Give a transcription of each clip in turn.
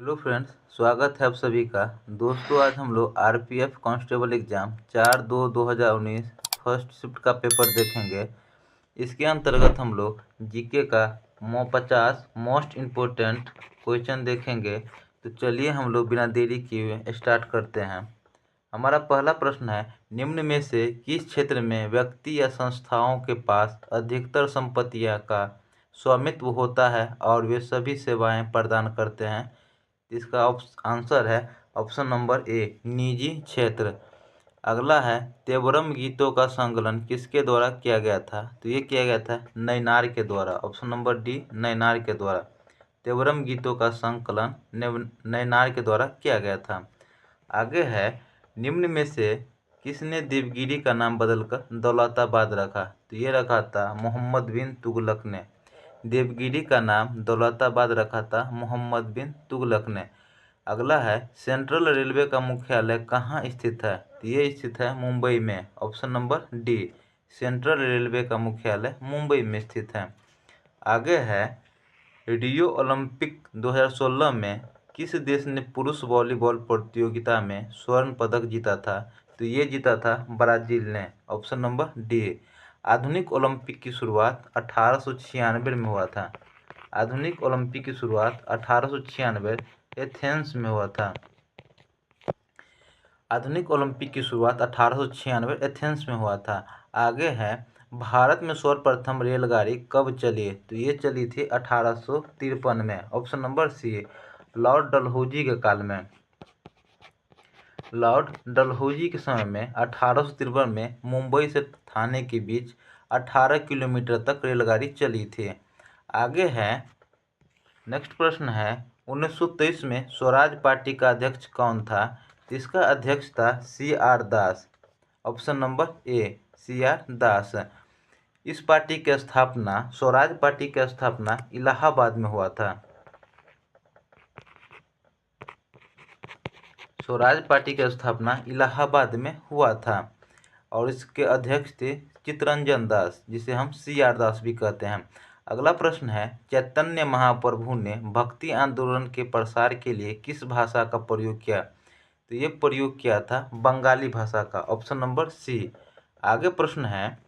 Hello friends, स्वागत है आप सभी का। दोस्तों, आज हम लोग RPF constable exam 4/2/2019 first shift का पेपर देखेंगे। इसके अंतर्गत हम लोग जीके का 50 मोस्ट इम्पोर्टेंट क्वेश्चन देखेंगे। तो चलिए हम लोग बिना देरी किए स्टार्ट करते हैं। हमारा पहला प्रश्न है, निम्न में से किस क्षेत्र में व्यक्ति या संस्थाओं के पास अधिकतर संपत्तियां का स्वामित्व होता है और वे सभी सेवाएं प्रदान करते हैं? इसका आंसर है ऑप्शन नंबर ए, निजी क्षेत्र। अगला है, तेवरम गीतों का संकलन किसके द्वारा किया गया था? तो ये किया गया था नैनार के द्वारा। ऑप्शन नंबर डी, नैनार के द्वारा। तेवरम गीतों का संकलन नैनार के द्वारा किया गया था। आगे है, निम्न में से किसने देवगिरी का नाम बदलकर दौलताबाद रखा? तो ये रखा था मोहम्मद बिन तुगलक ने। देवगिरी का नाम दौलताबाद रखा था मोहम्मद बिन तुगलक ने। अगला है, सेंट्रल रेलवे का मुख्यालय कहाँ स्थित है? तो ये स्थित है मुंबई में। Option number D, central railway का मुख्यालय मुंबई में स्थित है। आगे है, रियो ओलंपिक 2016 में किस देश ने पुरुष वॉलीबॉल प्रतियोगिता में स्वर्ण पदक जीता था? तो ये जीता था ब्राजील ने। Option number D. आधुनिक ओलंपिक की शुरुआत 1896 में हुआ था। आधुनिक ओलंपिक की शुरुआत 1896 एथेंस में हुआ था। आधुनिक ओलंपिक की शुरुआत 1896 एथेंस में हुआ था। आगे है, भारत में सर्वप्रथम रेलगाड़ी कब चली? तो ये चली थी 1853 में। Option number C, Lord Dalhousie के काल में। लॉर्ड डलहौजी के समय में 1853 में मुंबई से थाने के बीच 18 किलोमीटर तक रेलगाड़ी चली थी। आगे है, नेक्स्ट प्रश्न है, 1923 में स्वराज पार्टी का अध्यक्ष कौन था? इसका अध्यक्ष था CR दास। ऑप्शन नंबर ए, CR दास। इस पार्टी की स्थापना, स्वराज पार्टी की स्थापना इलाहाबाद में हुआ था। स्वराज पार्टी की स्थापना इलाहाबाद में हुआ था और इसके अध्यक्ष थे चित्तरंजन दास, जिसे हम CR दास भी कहते हैं। अगला प्रश्न है, चैतन्य महाप्रभु ने भक्ति आंदोलन के प्रसार के लिए किस भाषा का प्रयोग किया? तो ये प्रयोग किया था बंगाली भाषा का। Option number C. आगे प्रश्न है,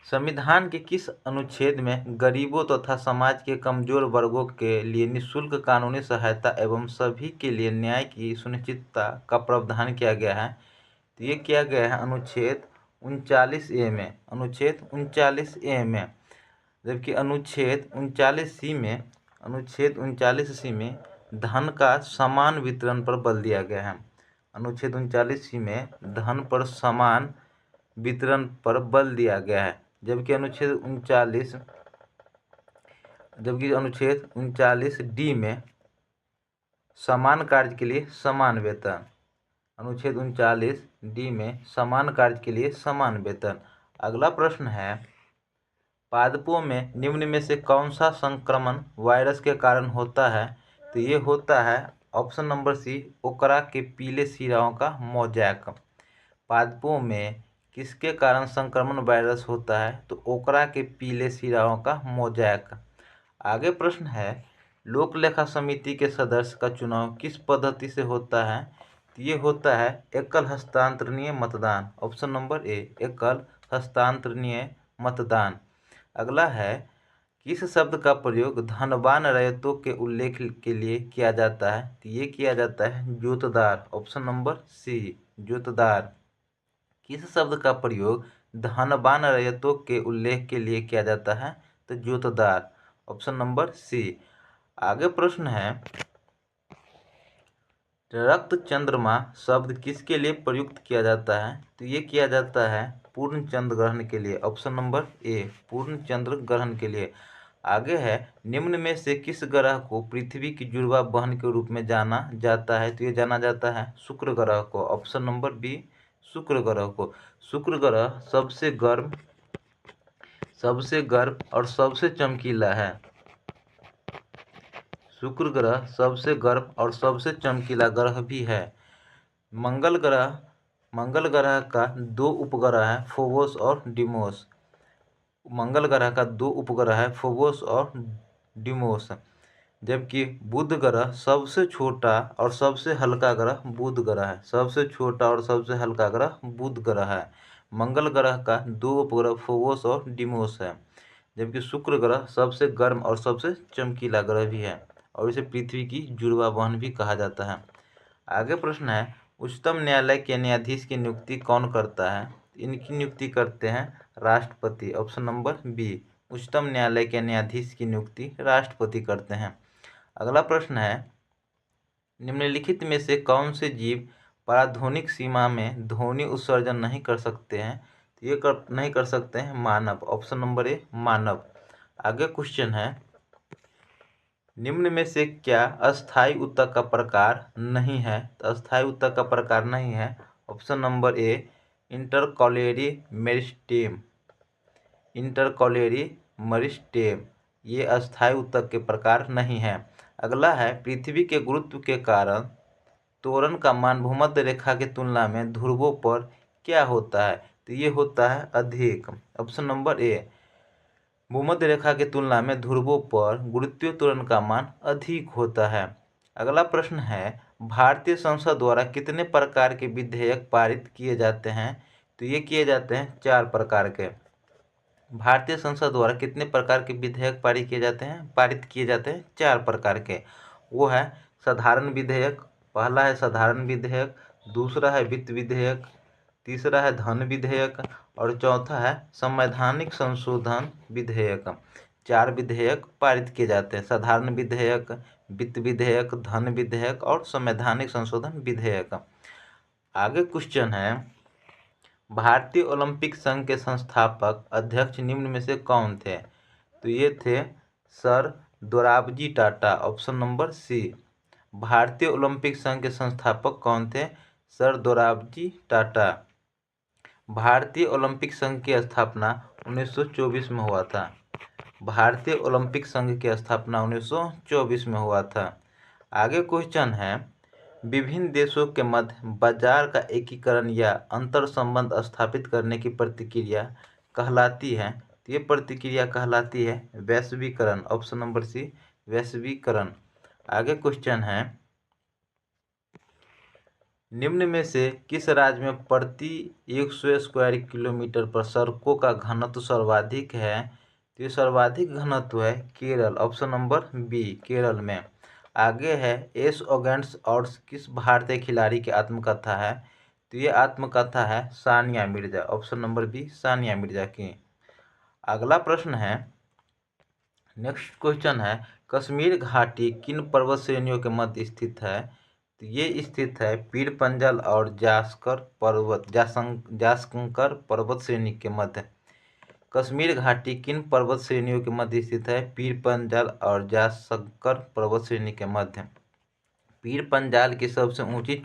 संविधान के किस अनुच्छेद में गरीबों तथा समाज के कमजोर वर्गों के लिए निःशुल्क कानूनी सहायता एवं सभी के लिए न्याय की सुनिश्चितता का प्रावधान किया गया है? तो ये किया गया है अनुच्छेद 39A में। अनुच्छेद 39A में। जबकि अनुच्छेद 39C में धन का समान वितरण पर बल दिया गया है। अनुच्छेद 39C में धन पर समान वितरण पर बल दिया गया है। जबकि अनुच्छेद 39D में समान कार्य के लिए समान वेतन। अनुच्छेद 39D में समान कार्य के लिए समान वेतन। अगला प्रश्न है, पादपों में निम्न में से कौन सा संक्रमण वायरस के कारण होता है? तो ये होता है ऑप्शन नंबर सी, ओकरा के पीले सिराओं का मोजैक। पादपों में किसके कारण संक्रमण वायरस होता है? तो ओकरा के पीले सिराओं का मोजैक। आगे प्रश्न है, लोक लेखा समिति के सदस्य का चुनाव किस पद्धति से होता है? तो ये होता है एकल हस्तांतरणीय मतदान। ऑप्शन नंबर ए, एकल हस्तांतरणीय मतदान। अगला है, किस शब्द का प्रयोग धनवान रैयतों के उल्लेख के लिए किया जाता है? तो ये किया जाता है जोतदार। ऑप्शन नंबर सी, जोतदार। किस शब्द का प्रयोग धनवान रैयतों के उल्लेख के लिए किया जाता है? तो जोतदार। Option number C. आगे प्रश्न है, रक्त चंद्रमा शब्द किसके लिए प्रयुक्त किया जाता है? तो ये किया जाता है पूर्ण चंद्र ग्रहण के लिए। ऑप्शन नंबर ए, पूर्ण चंद्र ग्रहण के लिए। आगे है, निम्न में से किस ग्रह को पृथ्वी की जुड़वा बहन के रूप में जाना जाता है? तो ये जाना जाता है शुक्र ग्रह को। ऑप्शन नंबर बी, शुक्र ग्रह को। शुक्र ग्रह सबसे गर्म और सबसे चमकीला है। शुक्र ग्रह सबसे गर्म और सबसे चमकीला ग्रह भी है। मंगल ग्रह का दो उपग्रह है, फोबोस और डिमोस। मंगल ग्रह का दो उपग्रह है, फोबोस और डिमोस। जबकि बुध ग्रह सबसे छोटा और सबसे हल्का ग्रह बुध ग्रह है। सबसे छोटा और सबसे हल्का ग्रह बुध ग्रह है। मंगल ग्रह का 2 उपग्रह फोबोस और डिमोस है। जबकि शुक्र ग्रह सबसे गर्म और सबसे चमकीला ग्रह भी है और इसे पृथ्वी की जुड़वा बहन भी कहा जाता है। आगे प्रश्न है, उच्चतम न्यायालय के न्यायाधीश की नियुक्ति कौन करता है? इनकी नियुक्ति करते हैं राष्ट्रपति। ऑप्शन नंबर बी, उच्चतम न्यायालय के न्यायाधीश की नियुक्ति राष्ट्रपति करते हैं। अगला प्रश्न है, निम्नलिखित में से कौन से जीव पराध्वनिक सीमा में ध्वनि उत्सर्जन नहीं कर सकते हैं? तो ये नहीं कर सकते हैं मानव। ऑप्शन नंबर ए, मानव। आगे क्वेश्चन है, निम्न में से क्या अस्थायी ऊतक का प्रकार नहीं है? तो अस्थायी ऊतक का प्रकार नहीं है। Option number A, intercalary meristem. Intercalary meristem ये अस्थायी ऊतक के प्रकार नहीं है। अगला है, पृथ्वी के गुरुत्व के कारण त्वरण का मान भूमध्य रेखा की तुलना में ध्रुवों पर क्या होता है? तो ये होता है अधिक। ऑप्शन नंबर ए, भूमध्य रेखा की तुलना में ध्रुवों पर गुरुत्वीय त्वरण का मान अधिक होता है। अगला प्रश्न है, भारतीय संसद द्वारा कितने प्रकार के विधेयक पारित किए जाते हैं? तो ये किए जाते हैं 4 प्रकार के। भारतीय संसद द्वारा कितने प्रकार के विधेयक पारित किए जाते हैं? 4 प्रकार के। वो है साधारण विधेयक, पहला है साधारण विधेयक, दूसरा है वित्त विधेयक, तीसरा है धन विधेयक और चौथा है संवैधानिक संशोधन विधेयक। 4 विधेयक पारित किए जाते हैं, साधारण विधेयक, वित्त विधेयक, धन विधेयक और संवैधानिक संशोधन विधेयक। आगे क्वेश्चन है, भारतीय ओलंपिक संघ के संस्थापक अध्यक्ष निम्न में से कौन थे? तो ये थे sir Dorabji Tata. Option number C, भारतीय ओलंपिक संघ के संस्थापक कौन थे? सर दोराबजी टाटा। भारतीय ओलंपिक संघ की स्थापना 1924 में हुआ था। भारतीय ओलंपिक संघ की स्थापना 1924 में हुआ था। आगे क्वेश्चन है, विभिन्न देशों के मध्य बाजार का एकीकरण या अंतर संबंध स्थापित करने की प्रतिक्रिया कहलाती है? तो ये प्रतिक्रिया कहलाती है वैश्वीकरण। ऑप्शन नंबर सी, वैश्वीकरण। आगे क्वेश्चन है, निम्न में से किस राज्य में प्रति 100 स्क्वायर किलोमीटर पर सड़कों का घनत्व सर्वाधिक है? तो ये सर्वाधिक घनत्व है Kerala. Option number B, Kerala में। आगे है, एस ओगेंट्स और किस भारतीय खिलाड़ी की आत्मकथा है? तो ये आत्मकथा है Sania Mirza. Option number B, Sania Mirza की। अगला प्रश्न है, नेक्स्ट क्वेश्चन है, कश्मीर घाटी किन पर्वत श्रेणियों के मध्य स्थित है? तो ये स्थित है पीर पंजल और जास्कंकर पर्वत श्रेणी के मध्य। कश्मीर घाटी किन पर्वत श्रेणियों के मध्य स्थित है? पीर पंजाल और जास्कंकर पर्वत श्रेणी के मध्य। पीर पंजाल की सबसे ऊंची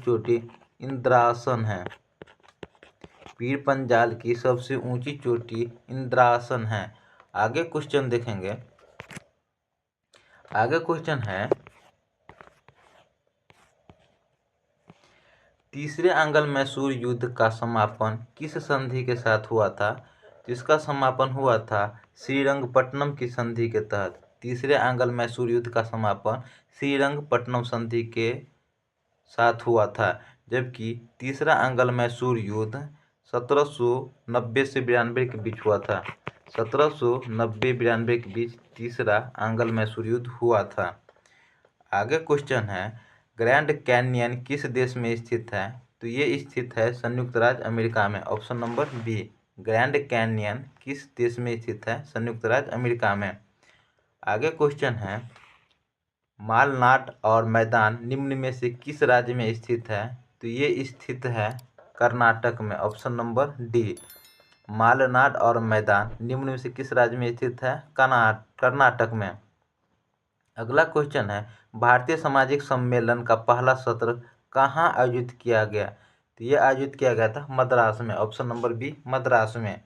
चोटी इंद्रासन है। पीर पंजाल की सबसे ऊंची चोटी इंद्रासन है। आगे क्वेश्चन देखेंगे। आगे क्वेश्चन है, तीसरे आंग्ल मैसूर युद्ध का समापन किस संधि के साथ हुआ था? जिसका समापन हुआ था श्रीरंगपट्टनम की संधि के तहत। तीसरे आंग्ल मैसूर युद्ध का समापन श्रीरंगपट्टनम संधि के साथ हुआ था। जबकि तीसरा आंग्ल मैसूर युद्ध 1790 से 92 के बीच हुआ था। 1790-92 के बीच तीसरा आंग्ल मैसूर युद्ध हुआ था। आगे क्वेश्चन है, ग्रैंड कैन्यन किस देश में स्थित है? तो ये स्थित है संयुक्त राज्य अमेरिका में। Option number B, Grand Canyon किस देश में स्थित है? संयुक्त राज्य अमेरिका में। आगे क्वेश्चन है, मालनाड और मैदान निम्न में से किस राज्य में स्थित है? तो ये स्थित है कर्नाटक में। ऑप्शन नंबर डी, मालनाड और मैदान निम्न में से किस राज्य में स्थित है? कर्नाटक में। अगला क्वेश्चन है, भारतीय सामाजिक सम्मेलन का पहला सत्र कहाँ आयोजित किया गया? तो ये आयोजित किया गया था मद्रास में। ऑप्शन नंबर बी, मद्रास में।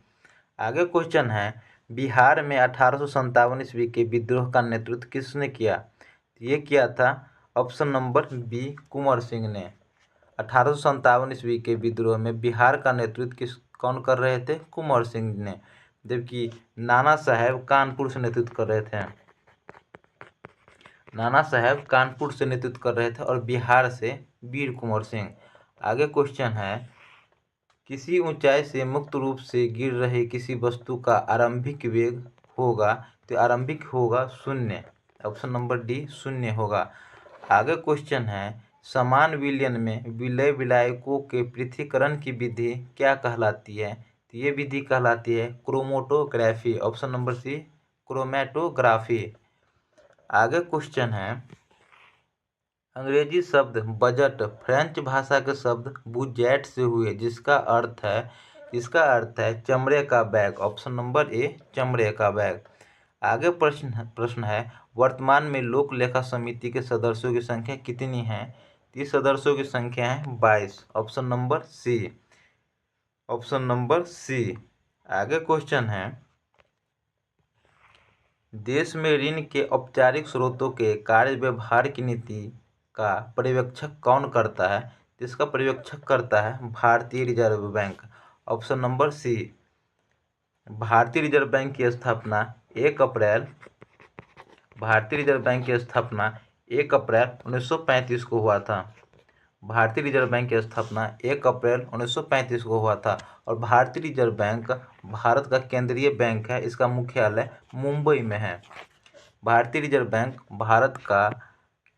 आगे क्वेश्चन है, बिहार में 1857 ईस्वी के विद्रोह का नेतृत्व किसने किया? तो ये किया था option number B, Kunwar Singh ने। 1857 ईस्वी के विद्रोह में बिहार का नेतृत्व कौन कर रहे थे? कुंवर सिंह ने। जबकि नाना साहब कानपुर से नेतृत्व कर रहे थे। नाना साहब कानपुर से नेतृत्व कर रहे थे और बिहार से वीर कुंवर सिंह। आगे क्वेश्चन है, किसी ऊंचाई से मुक्त रूप से गिर रही किसी वस्तु का आरंभिक वेग होगा, तो आरंभिक होगा 0। ऑप्शन नंबर डी 0 होगा। आगे क्वेश्चन है, समान विलयन में विलय विलायकों के पृथक्करण की विधि क्या कहलाती है, तो ये विधि कहलाती है chromatography. Option number C chromatography. आगे क्वेश्चन है, अंग्रेजी शब्द बजट फ्रेंच भाषा के शब्द बुजेट से हुए जिसका अर्थ है चमड़े का बैग। ऑप्शन नंबर ए चमड़े का बैग। आगे प्रश्न है, वर्तमान में लोक लेखा समिति के सदस्यों की संख्या कितनी है, इस सदस्यों की संख्या है 22। Option number C. Option number C. आगे क्वेश्चन है, देश में ऋण के औपचारिक स्रोतों के कार्य व्यवहार की नीति का पर्यवेक्षक कौन करता है, इसका पर्यवेक्षक करता है भारतीय Reserve Bank. Option number C. भारतीय रिजर्व बैंक की स्थापना 1 अप्रैल 1935 को हुआ था। भारतीय रिजर्व बैंक की स्थापना 1 अप्रैल 1935 को हुआ था और भारतीय रिजर्व बैंक भारत का केंद्रीय बैंक है। इसका मुख्यालय मुंबई में है। भारतीय रिजर्व बैंक भारत का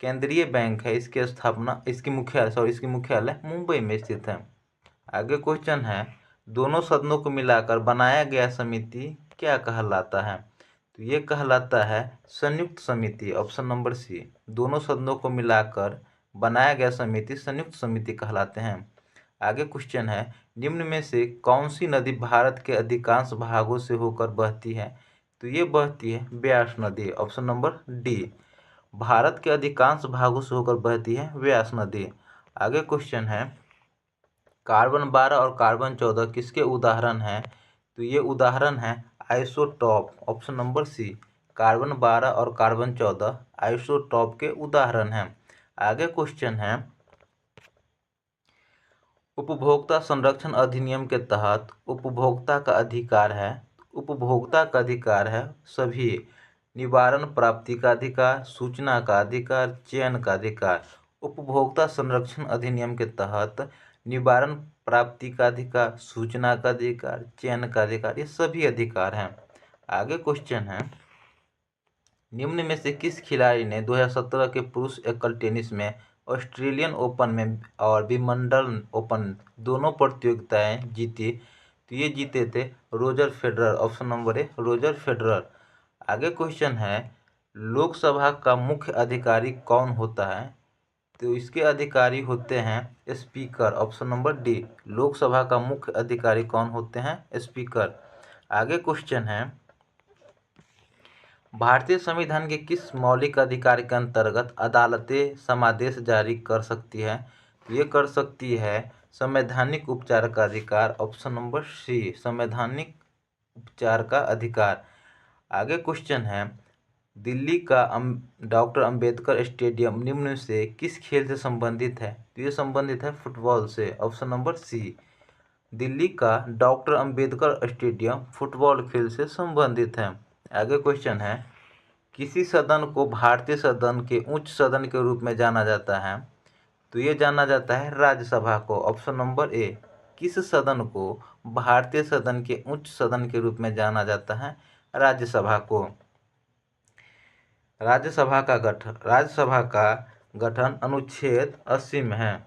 केंद्रीय बैंक है। इसकी मुख्यालय मुंबई में स्थित है। आगे क्वेश्चन है, दोनों सदनों को मिलाकर बनाया गया समिति क्या कहलाता है, तो ये कहलाता है संयुक्त समिति। Option number C. दोनों सदनों को मिलाकर बनाया गया समिति संयुक्त समिति कहलाते हैं। आगे क्वेश्चन है, निम्न में से कौन सी नदी भारत के अधिकांश भागों से होकर बहती है, तो ये बहती है व्यास नदी। Option number D. भारत के अधिकांश भागों से होकर बहती है व्यास नदी। आगे क्वेश्चन है, कार्बन 12 और कार्बन 14 किसके उदाहरण हैं, तो ये उदाहरण है isotope. Option number C. Carbon 12 और कार्बन 14 आइसोटॉप के उदाहरण हैं। आगे क्वेश्चन है, उपभोक्ता संरक्षण अधिनियम के तहत उपभोक्ता का अधिकार है सभी निवारण प्राप्ति का अधिकार, सूचना का अधिकार, चयन का अधिकार। उपभोक्ता संरक्षण अधिनियम के तहत निवारण प्राप्ति का अधिकार, सूचना का अधिकार, चयन का अधिकार, ये सभी अधिकार हैं। आगे क्वेश्चन है, निम्न में से किस खिलाड़ी ने 2017 के पुरुष एकल टेनिस में ऑस्ट्रेलियन ओपन में और विंबलडन ओपन दोनों प्रतियोगिताएं जीती, तो ये जीते थे रोजर फेडरर। ऑप्शन नंबर ए रोजर फेडरर। आगे क्वेश्चन है, लोकसभा का मुख्य अधिकारी कौन होता है, तो इसके अधिकारी होते हैं speaker. Option number D. Lok Sabha का मुख्य अधिकारी कौन होते हैं, स्पीकर। आगे क्वेश्चन है, भारतीय संविधान के किस मौलिक अधिकार के अंतर्गत अदालतें समादेश जारी कर सकती है, तो ये कर सकती है संवैधानिक उपचार का अधिकार। Option number C. संवैधानिक उपचार का अधिकार। आगे क्वेश्चन है, दिल्ली का डॉक्टर अंबेडकर स्टेडियम निम्न से किस खेल से संबंधित है, तो ये संबंधित है फुटबॉल से। ऑप्शन नंबर सी। दिल्ली का डॉक्टर अंबेडकर स्टेडियम फुटबॉल खेल से संबंधित है। आगे क्वेश्चन है, किसी सदन को भारतीय सदन के उच्च सदन के रूप में जाना जाता है, तो ये जाना जाता है राज्यसभा को। ऑप्शन नंबर ए। किस सदन को भारतीय सदन के उच्च सदन के रूप में जाना जाता है, राज्यसभा को। राज्यसभा का गठन अनुच्छेद 80 में है।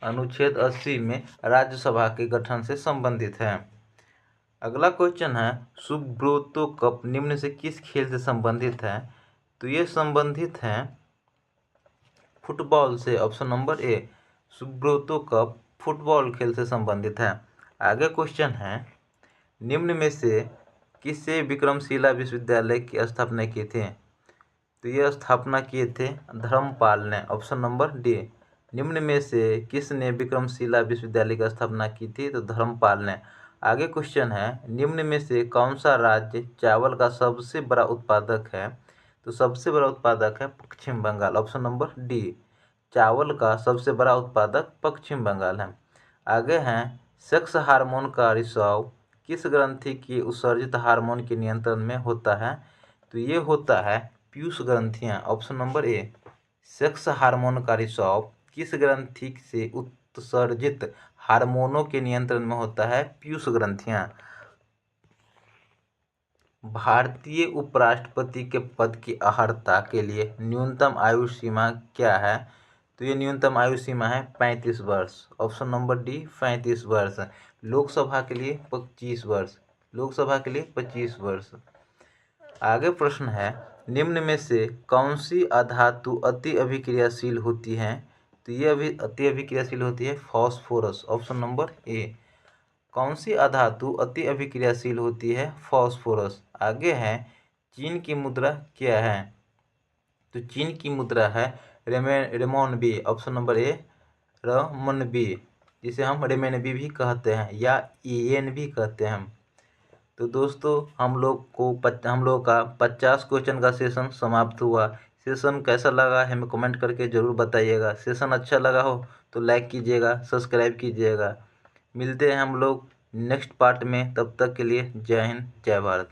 अनुच्छेद 80 में राज्यसभा के गठन से संबंधित है। अगला क्वेश्चन है, सुब्रोतो कप निम्न से किस खेल से संबंधित है, तो ये संबंधित है फुटबॉल से। ऑप्शन नंबर ए। सुब्रोतो कप फुटबॉल खेल से संबंधित है। आगे क्वेश्चन है, निम्न में से किससे विक्रमशिला विश्वविद्यालय की स्थापना की थी, तो ये स्थापना किए थे धर्मपाल ने। Option number D. निम्न में से किसने विक्रमशिला विश्वविद्यालय की स्थापना की थी, तो धर्मपाल ने। आगे क्वेश्चन है, निम्न में से कौन सा राज्य चावल का सबसे बड़ा उत्पादक है, तो सबसे बड़ा उत्पादक है Paschim Bengal. Option number D. चावल का सबसे बड़ा उत्पादक पश्चिम बंगाल है। आगे हैं सेक्स हार्मोन का रिसाव किस ग्रंथि की उत्सर्जित हार्मोन के नियंत्रण में होता है? तो ये होता है पीयूष ग्रंथियाँ। Option number A. Sex hormone का रिसाव किस ग्रंथि से उत्सर्जित हार्मोनों के नियंत्रण में होता है? पीयूष ग्रंथियाँ। भारतीय उपराष्ट्रपति के पद की अर्हता के लिए न्यूनतम आयु सीमा क्या है? तो ये न्यूनतम आयु सीमा है 35 वर्ष। ऑप्शन नंबर डी 35 वर्ष। लोकसभा के लिए 25 वर्ष। लोकसभा के लिए 25 वर्ष। आगे प्रश्न है, निम्न में से कौन सी अधातु अति अभिक्रियाशील होती है? तो ये अति अभिक्रियाशील होती है फास्फोरस। ऑप्शन नंबर ए। कौन सी अधातु अति अभिक्रियाशील होती है? फास्फोरस। आगे है, चीन की मुद्रा क्या है? तो चीन की मुद्रा है रेमोनबी। ऑप्शन नंबर ए रेमोनबी, जिसे हम रेमोनबी भी कहते हैं या येन भी कहते हैं हम। तो दोस्तों हम लोग का 50 क्वेश्चन का सेशन समाप्त हुआ। सेशन कैसा लगा हमें कमेंट करके ज़रूर बताइएगा। सेशन अच्छा लगा हो तो लाइक कीजिएगा, सब्सक्राइब कीजिएगा। मिलते हैं हम लोग नेक्स्ट पार्ट में, तब तक के लिए जय हिंद जय भारत।